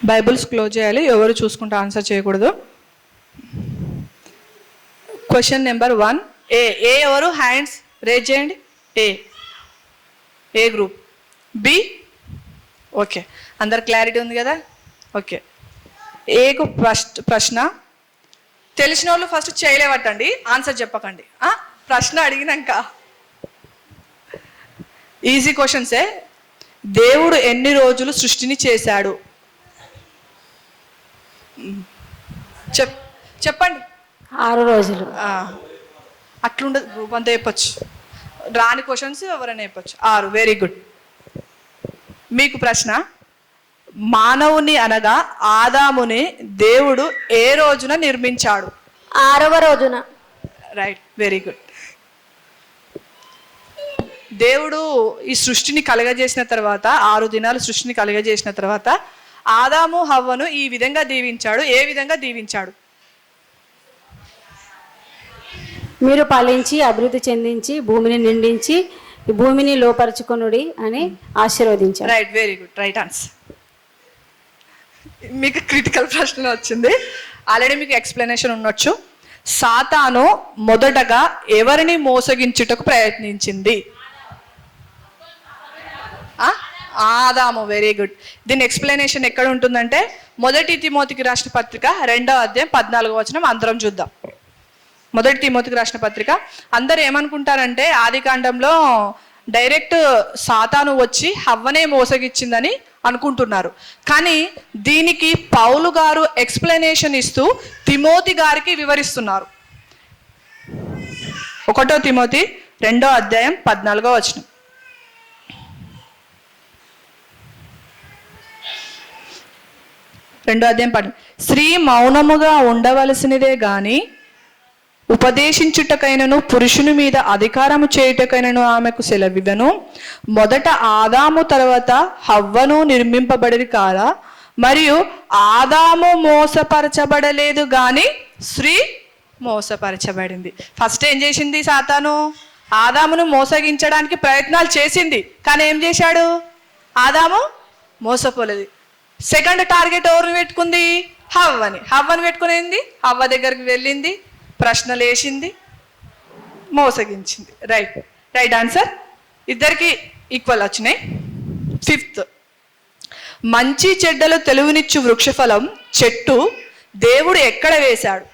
Bibles close చేయాలి, ఎవరు చూసుకుంటూ ఆన్సర్ చేయకూడదు. Question number 1. ఏ ఎవరు హ్యాండ్స్ రేజ్ చేయండి. ఏ గ్రూప్. బి. ఓకే, అందరు క్లారిటీ ఉంది కదా. ఓకే, ఏకు ఫస్ట్ ప్రశ్న. తెలిసిన వాళ్ళు ఫస్ట్ చేయలేవట్టండి, ఆన్సర్ చెప్పకండి. ప్రశ్న అడిగినాక ఈజీ క్వశ్చన్సే. దేవుడు ఎన్ని రోజులు సృష్టిని చేశాడు? చెప్పండి. 6 రోజులు. అట్లుండదు, గ్రూప్ అంతా చెప్పచ్చు. రాని క్వశ్చన్స్ ఎవరైనా చెప్పచ్చు. 6. Very good. మీకు ప్రశ్న, మానవుని అనగా ఆదాముని దేవుడు ఏ రోజున నిర్మించాడు? 6వ రోజున. Right, very good. దేవుడు ఈ సృష్టిని కలగజేసిన తర్వాత 6 దినాలు సృష్టిని కలగజేసిన తర్వాత ఆదాము హవ్వను ఈ విధంగా దీవించాడు. ఏ విధంగా దీవించాడు? మీరు ఫలించి అభివృద్ధి చెందించి భూమిని నిండించి భూమిని లోపరుచుకొనుడి అని ఆశీర్వదించాడు. Right, very good, right answer. మీకు క్రిటికల్ ప్రశ్న వచ్చింది, ఆల్రెడీ మీకు ఎక్స్ప్లెనేషన్ ఉండొచ్చు. సాతాను మొదటగా ఎవరిని మోసగించుటకు ప్రయత్నించింది? ఆదాము. Very good. దీని ఎక్స్ప్లెనేషన్ ఎక్కడ ఉంటుందంటే 1 తిమోతికి రాసిన పత్రిక 2వ అధ్యాయం 14వ వచనం. అందరం చూద్దాం. 1 తిమోతికి రాసిన పత్రిక. అందరు ఏమనుకుంటారంటే ఆదికాండంలో డైరెక్ట్ సాతాను వచ్చి హవ్వనే మోసగిచ్చిందని అనుకుంటున్నారు. కానీ దీనికి పౌలు గారు ఎక్స్ప్లెనేషన్ ఇస్తూ తిమోతి గారికి వివరిస్తున్నారు. 1 తిమోతి 2వ అధ్యాయం 14వ వచనం. స్త్రీ మౌనముగా ఉండవలసినదే గాని ఉపదేశించుటకైనను పురుషుని మీద అధికారము చేయుటకైనను ఆమెకు సెలవివను. మొదట ఆదాము తర్వాత హవ్వను నిర్మింపబడి కాదా? మరియు ఆదాము మోసపరచబడలేదు గాని స్త్రీ మోసపరచబడింది. ఫస్ట్ ఏం చేసింది సాతాను? ఆదామును మోసగించడానికి ప్రయత్నాలు చేసింది, కానీ ఏం చేశాడు? ఆదాము మోసపోలేదు. సెకండ్ టార్గెట్ ఎవరిని పెట్టుకుంది? హవ్వని పెట్టుకునేది. హవ్వ దగ్గరికి వెళ్ళింది, ప్రశ్నలు వేసింది, మోసగించింది. Right answer. ఇద్దరికి ఈక్వల్ వచ్చినాయి. 5th, మంచి చెడ్డలు తెలుగునిచ్చు వృక్షఫలం చెట్టు దేవుడు ఎక్కడ వేశాడు?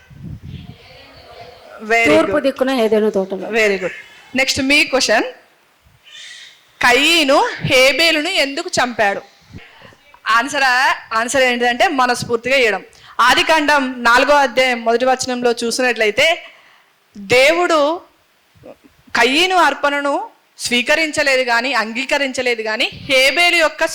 తూర్పు దిక్కున ఏదైనా తోటలో. Very good. నెక్స్ట్ మీ క్వశ్చన్, కయీను హేబేలును ఎందుకు చంపాడు? ఆన్సర్ ఏంటంటే మనస్ఫూర్తిగా చేయడం. ఆదికాండం 4వ అధ్యాయం 1వ వచనంలో చూసినట్లయితే దేవుడు కయీను అర్పణను స్వీకరించలేదు కానీ అంగీకరించలేదు కానీ హేబేలు యొక్క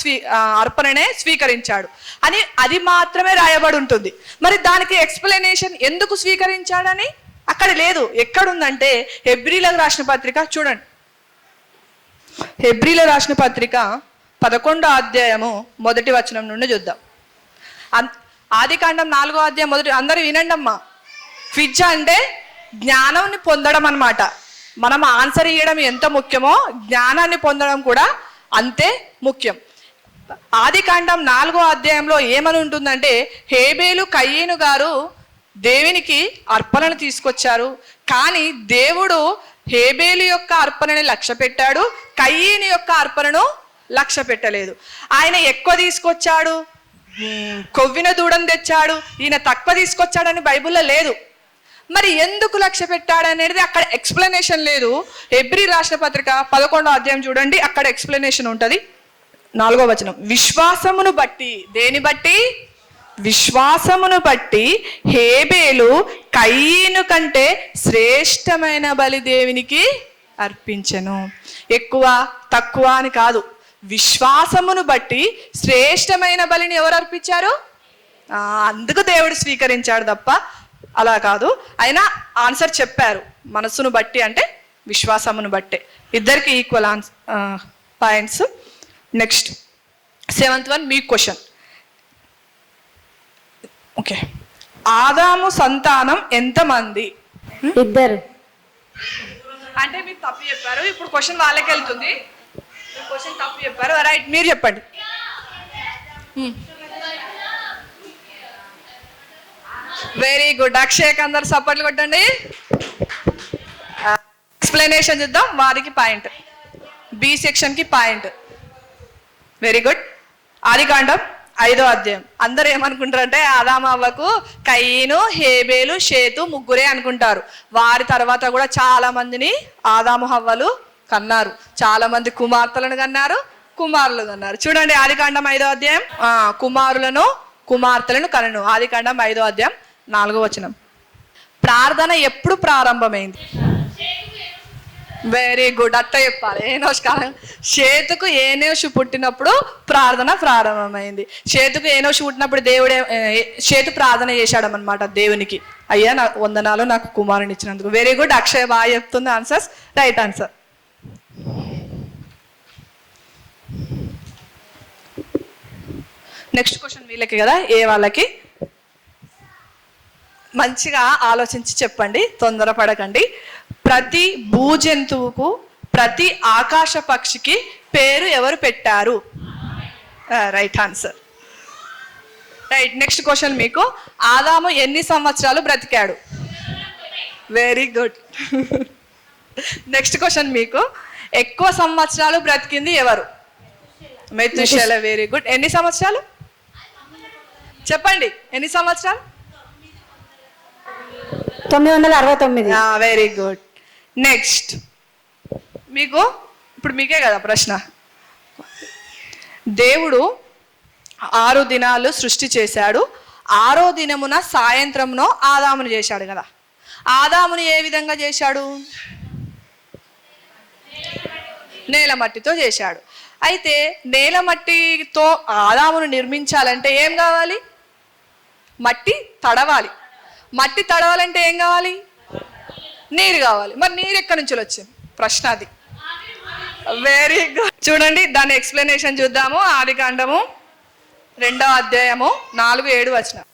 అర్పణనే స్వీకరించాడు అని అది మాత్రమే రాయబడి ఉంటుంది. మరి దానికి ఎక్స్ప్లెనేషన్ ఎందుకు స్వీకరించాడని అక్కడ లేదు. ఎక్కడుందంటే హెబ్రీలకు రాసిన పత్రిక చూడండి. హెబ్రీలకు రాసిన పత్రిక 11వ అధ్యాయము 1వ వచనం నుండి చూద్దాం. ఆదికాండం 4వ అధ్యాయం 1. అందరూ వినండి అమ్మా. క్విజ్ అంటే జ్ఞానాన్ని పొందడం అన్నమాట. మనం ఆన్సర్ ఇవ్వడం ఎంత ముఖ్యమో జ్ఞానాన్ని పొందడం కూడా అంతే ముఖ్యం. ఆదికాండం 4వ అధ్యాయంలో ఏమని ఉంటుందంటే హేబేలు కయీను గారు దేవునికి అర్పణను తీసుకొచ్చారు, కానీ దేవుడు హేబేలు యొక్క అర్పణని లక్ష్య పెట్టాడు, కయీను యొక్క అర్పణను లక్ష్య పెట్టలేదు. ఆయన ఎక్కువ తీసుకొచ్చాడు, కొవ్విన దూడను తెచ్చాడు, ఈయన తక్కువ తీసుకొచ్చాడని బైబిల్లో లేదు. మరి ఎందుకు లక్ష్య పెట్టాడు అనేది అక్కడ ఎక్స్ప్లెనేషన్ లేదు. హెబ్రీ రాసిన పత్రిక 11వ అధ్యాయం చూడండి, అక్కడ ఎక్స్ప్లెనేషన్ ఉంటుంది. 4వ వచనం, విశ్వాసమును బట్టి. దేని బట్టి? విశ్వాసమును బట్టి హేబేలు కయీను కంటే శ్రేష్టమైన బలి దేవునికి అర్పించెను. ఎక్కువ తక్కువ అని కాదు, విశ్వాసమును బట్టి శ్రేష్టమైన బలిని ఎవరు అర్పించారు? అందుకు దేవుడు స్వీకరించాడు తప్ప అలా కాదు. అయినా ఆన్సర్ చెప్పారు, మనసును బట్టి అంటే విశ్వాసమును బట్టే. ఇద్దరికి equal points. Next 7th one మీ క్వశ్చన్. ఓకే, ఆదాము సంతానం ఎంతమంది? 2. అంటే మీరు తప్పు చెప్పారు, ఇప్పుడు క్వశ్చన్ వాళ్ళకి వెళ్తుంది. క్వశ్చన్ తప్పు చెప్పారు. రైట్, మీరు చెప్పండి. Very good. అక్షయ్ అందరు సపోర్ట్లు కొట్టండి. ఎక్స్ప్లెనేషన్ చూద్దాం. వారికి పాయింట్, బి సెక్షన్ కి పాయింట్. Very good. ఆదికాండం 5వ అధ్యాయం. అందరూ ఏమనుకుంటారంటే ఆదాము అవ్వకు కయీను, హేబేలు, షేతు ముగ్గురే అనుకుంటారు. వారి తర్వాత కూడా చాలా మందిని ఆదాము హవ్వలు కన్నారు. చాలా మంది కుమార్తెలను కన్నారు, కుమారులు కన్నారు. చూడండి ఆదికాండం 5వ అధ్యాయం. కుమార్తెలను కనను. ఆదికాండం 5వ అధ్యాయం 4వ వచనం. ప్రార్థన ఎప్పుడు ప్రారంభమైంది? Very good. అట్ట చెప్పాలి. ఏనోష్ కాలం షేతుకు ఏనోషు పుట్టినప్పుడు ప్రార్థన ప్రారంభమైంది. షేతుకు ఏనోషు పుట్టినప్పుడు షేతు ప్రార్థన చేశాడు అనమాట దేవునికి, అయ్యా నా వందనాలు నాకు కుమారుని ఇచ్చినందుకు. Very good. అక్షయ్ బాగా చెప్తుంది answers. Right answer. Next question వీళ్ళకి కదా, ఏ వాళ్ళకి. మంచిగా ఆలోచించి చెప్పండి, తొందరపడకండి. ప్రతి భూజంతువుకు, ప్రతి ఆకాశ పక్షికి పేరు ఎవరు పెట్టారు? Right answer. Right. Next question మీకు, ఆదాము ఎన్ని సంవత్సరాలు బ్రతికాడు? Very good. నెక్స్ట్ క్వశ్చన్ మీకు, ఎక్కువ సంవత్సరాలు బ్రతికింది ఎవరు? మెతుషెల. Very good. ఎన్ని సంవత్సరాలు చెప్పండి? ఎన్ని సంవత్సరాలు? 969. Very good. నెక్స్ట్ మీకు, ఇప్పుడు మీకే కదా ప్రశ్న. దేవుడు 6 దినాలు సృష్టి చేశాడు. 6వ దినమున సాయంత్రంలో ఆదామును చేశాడు కదా. ఆదామును ఏ విధంగా చేశాడు? నేల మట్టితో చేశాడు. అయితే నేల మట్టితో ఆదామును నిర్మించాలంటే ఏం కావాలి? మట్టి తడవాలి. మట్టి తడవాలంటే ఏం కావాలి? నీరు కావాలి. మరి నీరు ఎక్కడి నుంచి వచ్చింది? ప్రశ్న అది. Very good. చూడండి దాని ఎక్స్ప్లెనేషన్ చూద్దాము. ఆదికాండము 2వ అధ్యాయము 4-7 వచనాలు.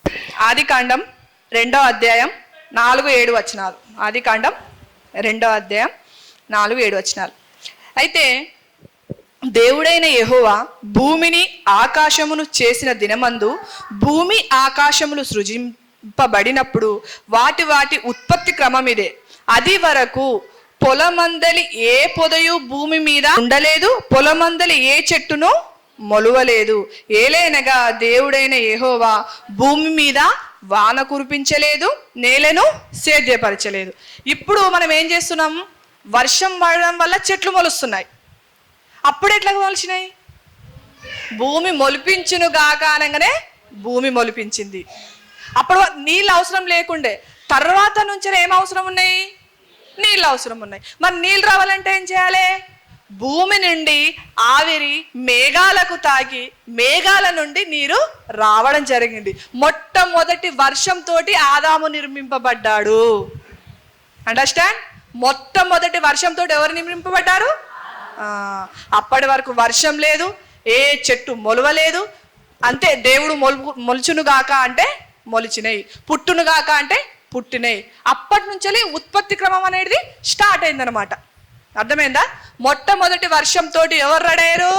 ఆదికాండం 2వ అధ్యాయం 4-7 వచనాలు. ఆదికాండం 2వ అధ్యాయం 4-7 వచనాలు. అయితే దేవుడైన యెహోవా భూమిని ఆకాశమును చేసిన దినమందు భూమి ఆకాశములు సృజింపబడినప్పుడు వాటి వాటి ఉత్పత్తి క్రమం ఇదే. అది వరకు పొలమందలి ఏ పొదయు భూమి మీద ఉండలేదు, పొలమందలి ఏ చెట్టును మొలువలేదు. ఏలైనగా దేవుడైన యెహోవా భూమి మీద వాన కురిపించలేదు, నేలను సేద్యపరచలేదు. ఇప్పుడు మనం ఏం చేస్తున్నాం? వర్షం పడడం వల్ల చెట్లు మొలుస్తున్నాయి. అప్పుడు ఎట్లా మొలిచినాయి? భూమి మొలిపించును గాక అనగానే భూమి మొలిపించింది. అప్పుడు నీళ్ళు అవసరం లేకుండే. తర్వాత నుంచి ఏం అవసరం ఉన్నాయి? నీళ్ళు అవసరం ఉన్నాయి. మరి నీళ్ళు రావాలంటే ఏం చేయాలి? భూమి నుండి ఆవిరి మేఘాలకు తాకి మేఘాల నుండి నీరు రావడం జరిగింది. మొట్టమొదటి వర్షంతో ఆదాము నిర్మింపబడ్డాడు. అండర్స్టాండ్? మొట్టమొదటి వర్షంతో ఎవరు నిర్మింపబడ్డారు? అప్పటి వరకు వర్షం లేదు, ఏ చెట్టు మొలవలేదు. అంతే. దేవుడు మొలుచును గాక అంటే మొలిచినాయి, పుట్టును గాక అంటే పుట్టినాయి. అప్పటి నుంచి ఉత్పత్తి క్రమం అనేది స్టార్ట్ అయిందనమాట. అర్థమైందా? మొట్టమొదటి వర్షంతో ఎవరు రెడయ్యారు?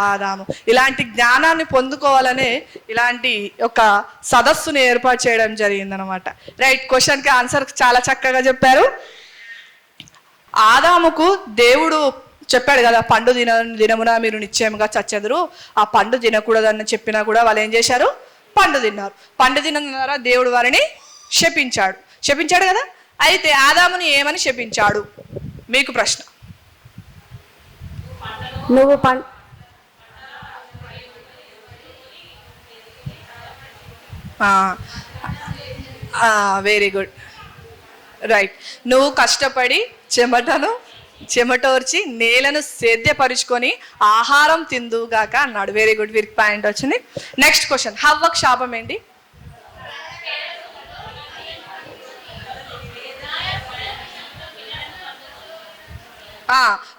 ఆదాము. ఇలాంటి జ్ఞానాన్ని పొందుకోవాలనే ఇలాంటి ఒక సదస్సును ఏర్పాటు చేయడం జరిగిందనమాట. రైట్. క్వశ్చన్కి ఆన్సర్ చాలా చక్కగా చెప్పారు. ఆదాముకు దేవుడు చెప్పాడు కదా, పండు దినమున మీరు నిశ్చయముగా చచ్చెదరు. ఆ పండు తినకూడదని చెప్పినా కూడా వాళ్ళు ఏం చేశారు? పండు తిన్నారు. పండు తినడం ద్వారా దేవుడు వారిని శపించాడు కదా. అయితే ఆదాముని ఏమని శపించాడు? మీకు ప్రశ్న. నువ్వు వెరీ గుడ్. రైట్. నువ్వు కష్టపడి చెమటోర్చి నేలను సేద్యపరుచుకొని ఆహారం తిందుగాక అన్నాడు. Very good. వీరికి పాయింట్ వచ్చింది. నెక్స్ట్ క్వశ్చన్, హవ్వకు శాపం ఏంటి?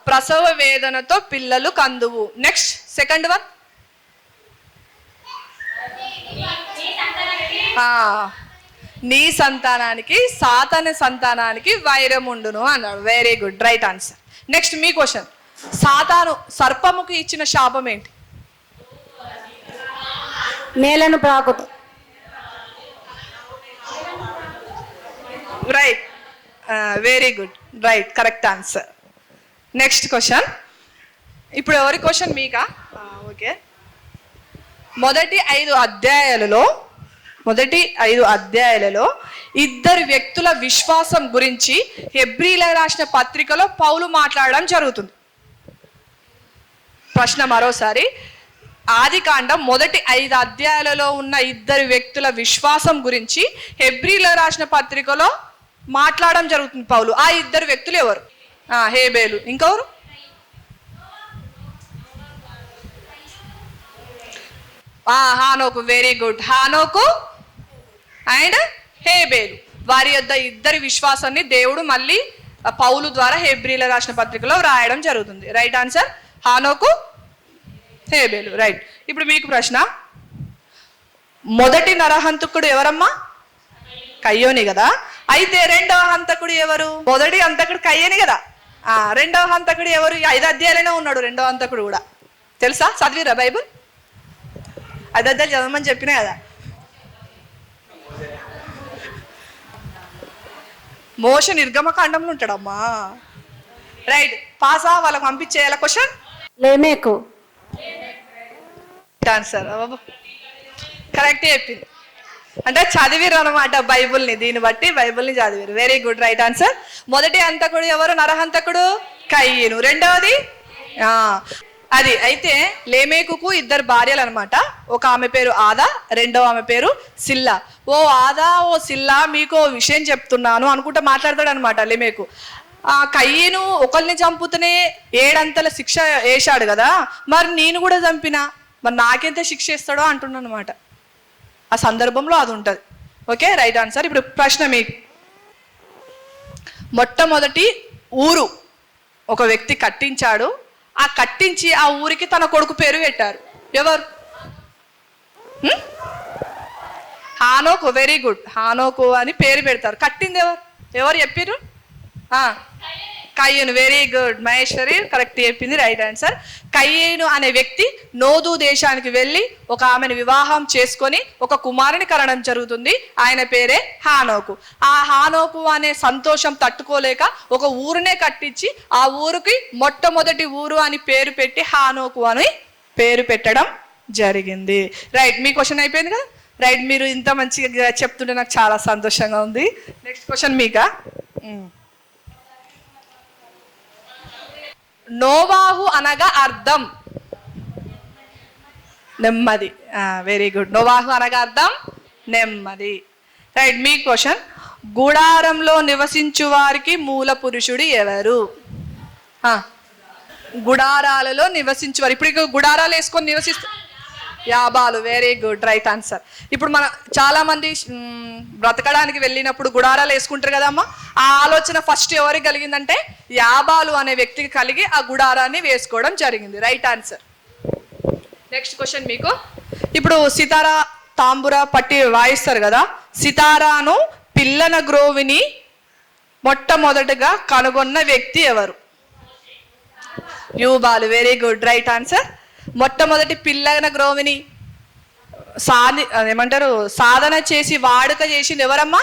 ప్రసవ వేదనతో పిల్లలు కందువు. నెక్స్ట్ సెకండ్ వన్, నీ సంతానానికి సాతాను సంతానానికి వైరం ఉండును అన్నాడు. Very good. Right answer. Next మీ క్వశ్చన్, సాతాను సర్పముకి ఇచ్చిన శాపం ఏంటి? నేలను ప్రాకుతూ. Right, very good, right, correct answer. Next question. ఇప్పుడు ఎవరి క్వశ్చన్ మీకా? ఓకే. మొదటి ఐదు అధ్యాయాలలో ఇద్దరు వ్యక్తుల విశ్వాసం గురించి హెబ్రీలకు రాసిన పత్రికలో పౌలు మాట్లాడడం జరుగుతుంది. ప్రశ్న మరోసారి. ఆదికాండం మొదటి 5 అధ్యాయాలలో ఉన్న ఇద్దరు వ్యక్తుల విశ్వాసం గురించి హెబ్రీలకు రాసిన పత్రికలో మాట్లాడడం జరుగుతుంది పౌలు. ఆ ఇద్దరు వ్యక్తులు ఎవరు? హేబేలు, ఇంకెవరు? హానోకు, వెరీ గుడ్, హానోకు అండ్ హేబేలు. వారి యొద్ద ఇద్దరి విశ్వాసాన్ని దేవుడు మళ్ళీ పౌలు ద్వారా హెబ్రీలకు రాసిన పత్రికలో రాయడం జరుగుతుంది. రైట్ ఆన్సర్, హానోకు, హేబేలు. రైట్. ఇప్పుడు మీకు ప్రశ్న. మొదటి నరహంతకుడు ఎవరమ్మా? కయ్యోని కదా. అయితే రెండవ హంతకుడు ఎవరు? మొదటి హంతకుడు కయ్యని కదా. రెండవ హంతకుడు ఎవరు? 5 అధ్యాయాలనే ఉన్నాడు రెండవ హంతకుడు కూడా. తెలుసా? చదివిరా బైబుల్? 5 అధ్యాయాలు చదవమని చెప్పినా కదా. మోష నిర్గమకాండంలో ఉంటాడమ్మా. రైట్, పాసా? వాళ్ళకి పంపించేయాల క్వశ్చన్. లేమేకు ఆన్సర్. కరెక్ట్ చెప్పింది. అంటే చదివిరు అనమాట బైబుల్ని, దీన్ని బట్టి బైబుల్ని చదివిరు. Very good, right answer. మొదటి హంతకుడు ఎవరు? నరహంతకుడు కయ్యను. రెండవది అది. అయితే లేమేకుకు 2 భార్యలు అనమాట. ఒక ఆమె పేరు ఆదా, రెండవ ఆమె పేరు సిల్లా. ఓ ఆదా, ఓ సిల్లా, మీకు విషయం చెప్తున్నాను అనుకుంటా మాట్లాడతాడు అనమాట లేమేకు. కయ్యను ఒకరిని చంపుతూనే 7 అంతల శిక్ష వేశాడు కదా, మరి నేను కూడా చంపినా, మరి నాకెంత శిక్ష ఇస్తాడో అంటున్నాను అనమాట. ఆ సందర్భంలో అది ఉంటుంది. Okay, right answer. ఇప్పుడు ప్రశ్న మీకు. మొట్టమొదటి ఊరు ఒక వ్యక్తి కట్టించాడు. ఆ కట్టించి ఆ ఊరికి తన కొడుకు పేరు పెట్టారు. ఎవరు? హానోకు, వెరీ గుడ్, హానోకు అని పేరు పెడతారు. కట్టింది ఎవరు? ఎవరు చెప్పారు? కయ్యను, వెరీ గుడ్ మహేశ్వరి, కరెక్ట్ చెప్పింది, రైట్ ఆన్సర్. కయ్యను అనే వ్యక్తి నోదు దేశానికి వెళ్ళి ఒక ఆమెను వివాహం చేసుకొని ఒక కుమారుని కనడం జరుగుతుంది. ఆయన పేరే హానోకు. ఆ హానోకు అనే సంతోషం తట్టుకోలేక ఒక ఊరునే కట్టించి ఆ ఊరికి మొట్టమొదటి ఊరు అని పేరు పెట్టి హానోకు అని పేరు పెట్టడం జరిగింది. రైట్, మీ క్వశ్చన్ అయిపోయింది కదా. రైట్, మీరు ఇంత మంచిగా చెప్తుంటే నాకు చాలా సంతోషంగా ఉంది. నెక్స్ట్ క్వశ్చన్ మీకా. నోవాహు అనగా అర్థం నెమ్మది. వెరీ గుడ్, నోవాహు అనగా అర్థం నెమ్మది. రైట్, మీ క్వశ్చన్. గుడారంలో నివసించు వారికి మూల పురుషుడు ఎవరు? గుడారాలలో నివసించేవారు. ఇప్పుడు గుడారాలు వేసుకొని నివసిస్తారు యాబాలు. Very good, right answer. ఇప్పుడు మన చాలా మంది బ్రతకడానికి వెళ్ళినప్పుడు గుడారాలు వేసుకుంటారు కదమ్మా. ఆ ఆలోచన ఫస్ట్ ఎవరికి కలిగిందంటే యాబాలు అనే వ్యక్తికి కలిగి ఆ గుడారాన్ని వేసుకోవడం జరిగింది. Right answer. నెక్స్ట్ క్వశ్చన్ మీకు. ఇప్పుడు సితారా, తాంబూరా పట్టి వాయిస్తారు కదా. సితారాను పిల్లన గ్రోవిని మొట్టమొదటిగా కనుగొన్న వ్యక్తి ఎవరు? యూబాలు, వెరీ గుడ్, రైట్ ఆన్సర్. మొట్టమొదటి పిల్లన గ్రోవిని ఏమంటారు సాధన చేసి వాడుక చేసింది ఎవరమ్మా?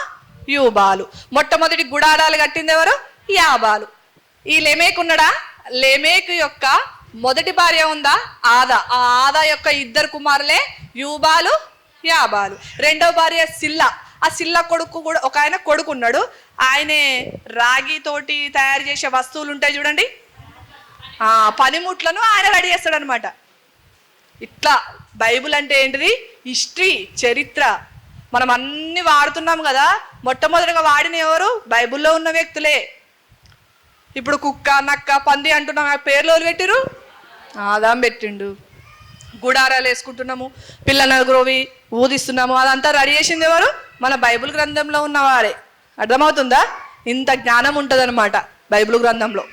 యూబాలు. మొట్టమొదటి గుడారాలు కట్టింది ఎవరు? యాబాలు. ఈ లెమేకున్నాడా? లెమేకు యొక్క మొదటి భార్య ఉందా? ఆదా. ఆ ఆదా యొక్క 2 కుమారులే యూబాలు, యాబాలు. రెండవ భార్య సిల్లా. ఆ సిల్లా కొడుకు కూడా ఒక ఆయన కొడుకు ఉన్నాడు. ఆయనే రాగి తోటి తయారు చేసే వస్తువులు ఉంటాయి చూడండి, పనిముట్లను ఆయన రెడీ చేస్తాడు అనమాట. ఇట్లా బైబుల్ అంటే ఏంటిది? హిస్టరీ, చరిత్ర. మనం అన్ని వాడుతున్నాం కదా, మొట్టమొదటిగా వాడిన ఎవరు? బైబుల్లో ఉన్న వ్యక్తులే. ఇప్పుడు కుక్క, నక్క, పంది అంటున్నాం, ఆ పేర్లు ఎవరు పెట్టిరు? ఆదాం పెట్టిండు. గుడారాలు వేసుకుంటున్నాము, పిల్లల గ్రోవి ఊదిస్తున్నాము, అదంతా రెడీ చేసింది ఎవరు? మన బైబుల్ గ్రంథంలో ఉన్నవారే. అర్థమవుతుందా? ఇంత జ్ఞానం ఉంటుంది అనమాట బైబిల్ గ్రంథంలో.